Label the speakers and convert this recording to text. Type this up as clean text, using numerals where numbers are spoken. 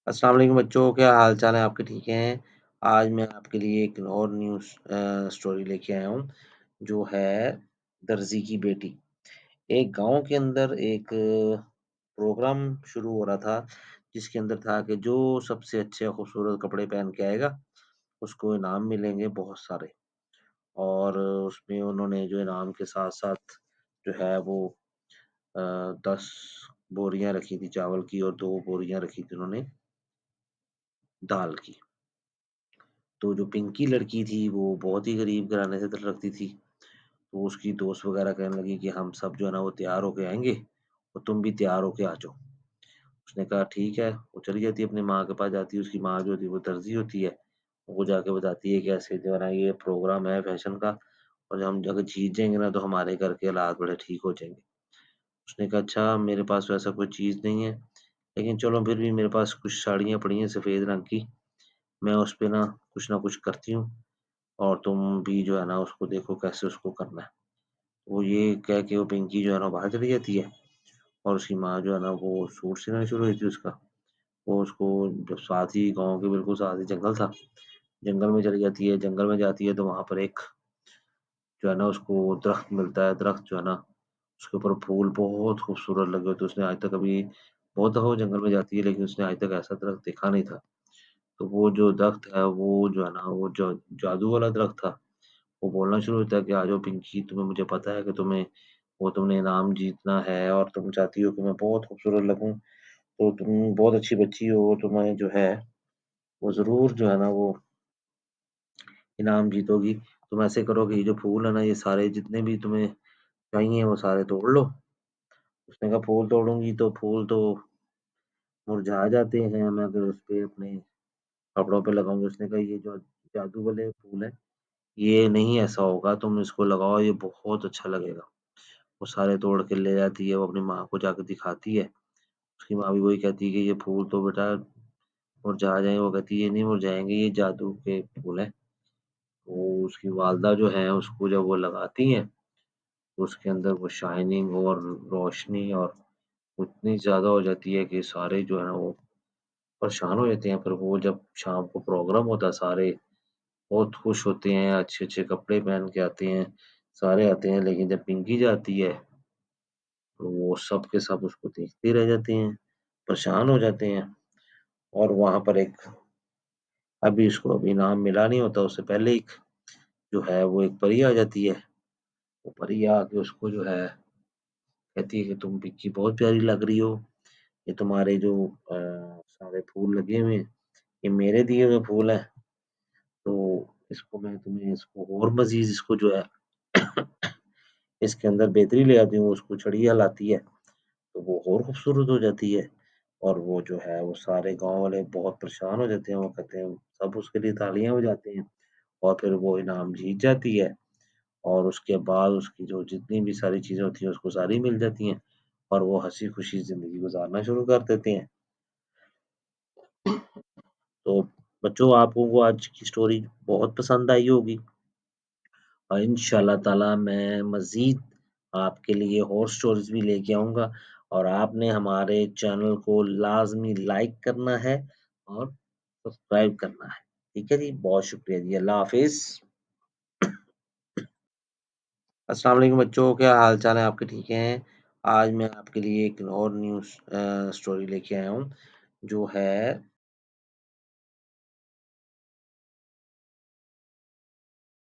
Speaker 1: السلام علیکم بچوں، کیا حال چال ہے آپ کے؟ ٹھیک ہیں؟ آج میں آپ کے لیے ایک اور نیوز اسٹوری لے کے آیا ہوں جو ہے درزی کی بیٹی۔ ایک گاؤں کے اندر ایک پروگرام شروع ہو رہا تھا جس کے اندر تھا کہ جو سب سے اچھے خوبصورت کپڑے پہن کے آئے گا اس کو انعام ملیں گے بہت سارے۔ اور اس میں انہوں نے جو انعام کے ساتھ ساتھ جو ہے وہ 10 بوریاں رکھی تھی چاول کی اور 2 بوریاں رکھی تھی انہوں نے دال کی۔ تو جو پنکی لڑکی تھی وہ بہت ہی غریب گھرانے سے تعلق رکھتی تھی، تو اس کی دوست وغیرہ کہنے لگی کہ ہم سب جو ہے نا وہ تیار ہو کے آئیں گے اور تم بھی تیار ہو کے آ جاؤ۔ اس نے کہا ٹھیک ہے، وہ چلی جاتی ہے اپنی ماں کے پاس جاتی ہے، اس کی ماں جو ہوتی ہے وہ درزی ہوتی ہے، وہ جا کے بتاتی ہے کہ ایسے جو ہے نا یہ پروگرام ہے فیشن کا اور جب ہم اگر جیت جائیں گے نا تو ہمارے گھر کے حالات بڑے ٹھیک ہو جائیں گے۔ اس نے کہا اچھا میرے پاس ویسا کوئی چیز نہیں ہے، لیکن چلو پھر بھی میرے پاس کچھ ساڑیاں پڑی ہیں سفید رنگ کی، میں اس پہ نہ کچھ کرتی ہوں اور تم بھی جو ہے نا اس کو دیکھو کیسے اس کو کرنا ہے۔ وہ یہ کہہ کے وہ پنکی جو ہے نا باہر چلی جاتی ہے اور اس کی ماں جو ہے نا وہ سوٹ سلانا شروع ہوئی تھی اس کا۔ وہ اس کو جب ساتھ ہی گاؤں کے بالکل ساتھ ہی جنگل تھا، جنگل میں چلی جاتی ہے، جنگل میں جاتی ہے تو وہاں پر ایک جو ہے نا اس کو درخت ملتا ہے، درخت جو ہے نا اس کے اوپر پھول بہت خوبصورت لگے ہوتے، اس نے آج تک ابھی بہت دفعہ وہ جنگل میں جاتی ہے لیکن اس نے آج تک ایسا درخت دیکھا نہیں تھا۔ تو وہ جو درخت ہے وہ جو ہے نا وہ جو جادو والا درخت تھا، وہ بولنا شروع ہوتا ہے کہ آجاؤ پنکی، تمہیں مجھے پتا ہے کہ تم نے انعام جیتنا ہے اور تم چاہتی ہو کہ میں بہت خوبصورت لگوں، تو تم بہت اچھی بچی ہو، تمہیں جو ہے وہ ضرور جو ہے نا وہ انعام جیتو گی۔ تم ایسے کرو کہ یہ جو پھول ہے نا یہ سارے جتنے بھی تمہیں چاہیے وہ سارے توڑ لو۔ اس نے کہا پھول توڑوں گی تو پھول تو مرجھا جاتے ہیں، میں اگر اس پہ اپنے کپڑوں پہ لگاؤں گی۔ اس نے کہا یہ جو جادو والے پھول ہے یہ نہیں ایسا ہوگا، تم اس کو لگاؤ یہ بہت اچھا لگے گا۔ وہ سارے توڑ کے لے جاتی ہے، وہ اپنی ماں کو جا کے دکھاتی ہے، اس کی ماں بھی وہی کہتی ہے کہ یہ پھول تو بیٹا مرجھا جائیں، وہ کہتی ہے یہ نہیں مرجھائیں گے، یہ جادو کے پھول ہیں۔ وہ اس کی والدہ جو ہیں اس کو جب وہ لگاتی ہیں تو اس کے اندر وہ شائننگ اور روشنی اور اتنی زیادہ ہو جاتی ہے کہ سارے جو ہے نا وہ پریشان ہو جاتے ہیں۔ پھر وہ جب شام کو پروگرام ہوتا ہے سارے بہت خوش ہوتے ہیں، اچھے اچھے کپڑے پہن کے آتے ہیں، سارے آتے ہیں، لیکن جب پنکی جاتی ہے تو وہ سب کے سب اس کو دیکھتے رہ جاتے ہیں، پریشان ہو جاتے ہیں۔ اور وہاں پر ایک ابھی اس کو ابھی انعام ملا نہیں ہوتا، اس سے پہلے ایک جو ہے وہ ایک پری آ جاتی ہے۔ وہ پری آ کے اس کو جو ہے کہتی ہے کہ تم پنکی بہت پیاری لگ رہی ہو، یہ تمہارے جو سارے پھول لگے ہوئے ہیں یہ میرے دیے ہوئے پھول ہیں، تو اس کو میں تمہیں اس کو اور مزید اس کو جو ہے اس کے اندر بہتری لے آتی ہوں، اس کو چھڑیا لاتی ہے تو وہ اور خوبصورت ہو جاتی ہے۔ اور وہ جو ہے وہ سارے گاؤں والے بہت پریشان ہو جاتے ہیں، وہ کہتے ہیں سب اس کے لیے تالیاں بجاتے ہیں اور پھر وہ انعام جیت جاتی ہے اور اس کے بعد اس کی جو جتنی بھی ساری چیزیں ہوتی ہیں اس کو ساری مل جاتی ہیں اور وہ ہنسی خوشی زندگی گزارنا شروع کر دیتے ہیں۔ تو بچوں آپ کو آج کی سٹوری بہت پسند آئی ہوگی اور انشاءاللہ تعالی میں مزید آپ کے لیے اور سٹوریز بھی لے کے آؤں گا، اور آپ نے ہمارے چینل کو لازمی لائک کرنا ہے اور سبسکرائب کرنا ہے۔ ٹھیک ہے جی، بہت شکریہ جی، اللہ حافظ۔ السلام علیکم بچوں، کیا حال چال ہے آپ کے؟ ٹھیک ہیں؟ آج میں آپ کے لیے ایک اور نیوز اسٹوری لے کے آیا ہوں جو ہے